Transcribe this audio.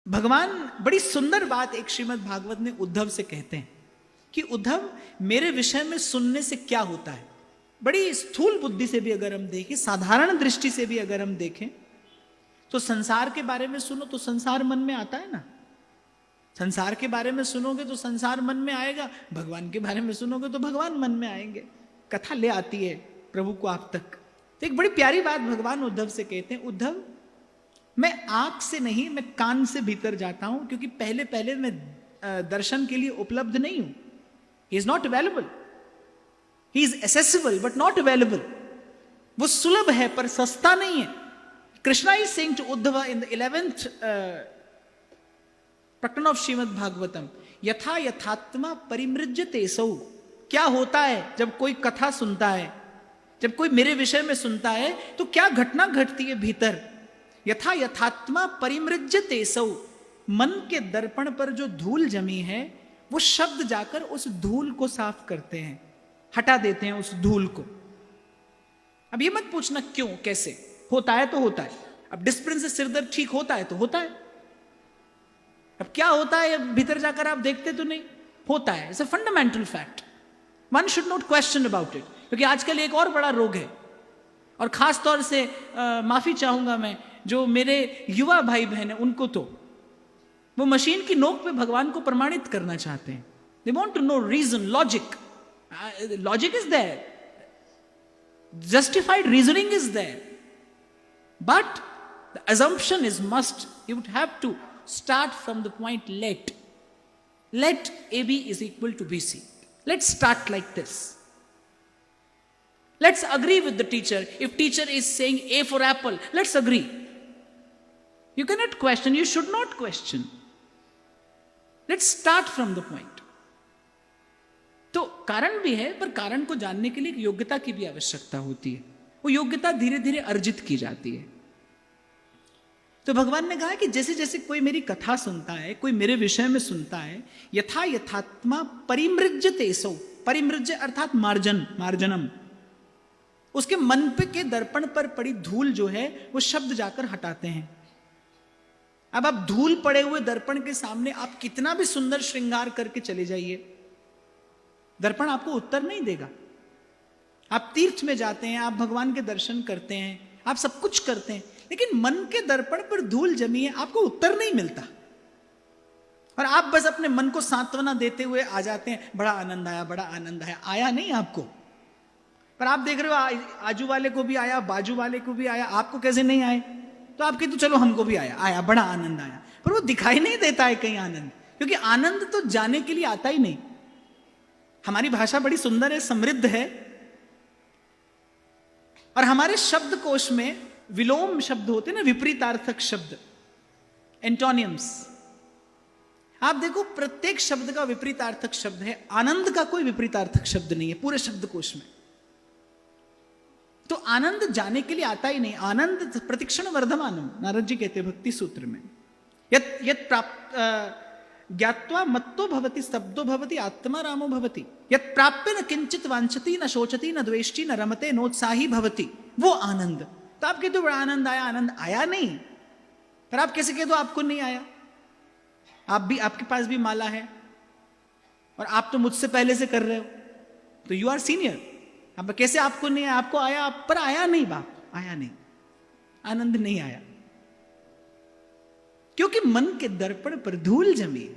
भगवान बड़ी सुंदर बात एक श्रीमद् भागवत में उद्धव से कहते हैं कि उद्धव, मेरे विषय में सुनने से क्या होता है। बड़ी स्थूल बुद्धि से भी अगर हम देखें, साधारण दृष्टि से भी अगर हम देखें, तो संसार के बारे में सुनो तो संसार मन में आता है ना। संसार के बारे में सुनोगे तो संसार मन में आएगा, भगवान के बारे में सुनोगे तो भगवान मन में आएंगे। कथा ले आती है प्रभु को आप तक। तो एक बड़ी प्यारी बात भगवान उद्धव से कहते हैं, उद्धव मैं आंख से नहीं, मैं कान से भीतर जाता हूं, क्योंकि पहले पहले मैं दर्शन के लिए उपलब्ध नहीं हूं। He is not available, he is accessible but not available. वो सुलभ है पर सस्ता नहीं है। Krishna is saying to Uddhav in the 11th प्रकरण ऑफ श्रीमद् भागवतम, यथा यथात्मा परिमृज्यते सौ। क्या होता है जब कोई कथा सुनता है, जब कोई मेरे विषय में सुनता है, तो क्या घटना घटती है भीतर। यथा यथात्मा परिमृज्यते सौ, मन के दर्पण पर जो धूल जमी है वो शब्द जाकर उस धूल को साफ करते हैं, हटा देते हैं उस धूल को। अब ये मत पूछना क्यों कैसे, होता है तो होता है। अब डिस्प्रिन से सिरदर्द ठीक होता है तो होता है। अब क्या होता है भीतर जाकर आप देखते तो नहीं, होता है। It's a fundamental fact, one should not question about it. क्योंकि आजकल एक और बड़ा रोग है, और खास तौर से माफी चाहूंगा मैं जो मेरे युवा भाई बहन है उनको, तो वो मशीन की नोक पे भगवान को प्रमाणित करना चाहते हैं। They want to know reason, logic. Logic is there, justified reasoning is there, but the assumption is must. You would have to start from the point let AB is equal to BC. Let's start like this. Let's agree with the teacher. If teacher is saying A for apple, let's agree. You cannot question, you should not question. Let's start from the point. तो कारण भी है, पर कारण को जानने के लिए योग्यता की भी आवश्यकता होती है। वो योग्यता धीरे धीरे अर्जित की जाती है। तो भगवान ने कहा कि जैसे जैसे कोई मेरी कथा सुनता है, कोई मेरे विषय में सुनता है, यथा यथात्मा परिमृज्यते सौ। परिमृज्य अर्थात मार्जनम। उसके मन पे के दर्पण पर पड़ी धूल जो है वो शब्द जाकर हटाते हैं। अब आप धूल पड़े हुए दर्पण के सामने आप कितना भी सुंदर श्रृंगार करके चले जाइए, दर्पण आपको उत्तर नहीं देगा। आप तीर्थ में जाते हैं, आप भगवान के दर्शन करते हैं, आप सब कुछ करते हैं, लेकिन मन के दर्पण पर धूल जमी है, आपको उत्तर नहीं मिलता। और आप बस अपने मन को सांत्वना देते हुए आ जाते हैं, बड़ा आनंद आया, बड़ा आनंद आया। आया नहीं आपको, पर आप देख रहे हो आजू वाले को भी आया, बाजू वाले को भी आया, आपको कैसे नहीं आए। तो आप कहते चलो हमको भी आया, बड़ा आनंद आया, पर वो दिखाई नहीं देता है कहीं आनंद, क्योंकि आनंद तो जाने के लिए आता ही नहीं। हमारी भाषा बड़ी सुंदर है, समृद्ध है, और हमारे शब्दकोश में विलोम शब्द होते हैं ना, विपरीतार्थक शब्द, एंटोनियम्स। आप देखो प्रत्येक शब्द का विपरीतार्थक शब्द है, आनंद का कोई विपरीतार्थक शब्द नहीं है पूरे शब्दकोश में। तो आनंद जाने के लिए आता ही नहीं। आनंद प्रतिक्षण वर्धमानम, नारद जी कहते हैं भक्ति सूत्र में। यत प्राप्त ज्ञात्वा मत्तो भवति स्तब्धो भवति आत्मा रामो भवति, यत प्राप्य न किंचित वांछति न शोचति न द्वेष्टि न रमते नोत्साही भवति। वो आनंद। तो आप कहते हो बड़ा आनंद आया, आनंद आया नहीं। पर आप कैसे कहते हो आपको नहीं आया। आप भी, आपके पास भी माला है, और आप तो मुझसे पहले से कर रहे हो, तो यू आर सीनियर। अब कैसे आपको नहीं आया, आपको आया, आप पर आया नहीं। बाप आया नहीं, आनंद नहीं आया, क्योंकि मन के दर्पण पर धूल जमी।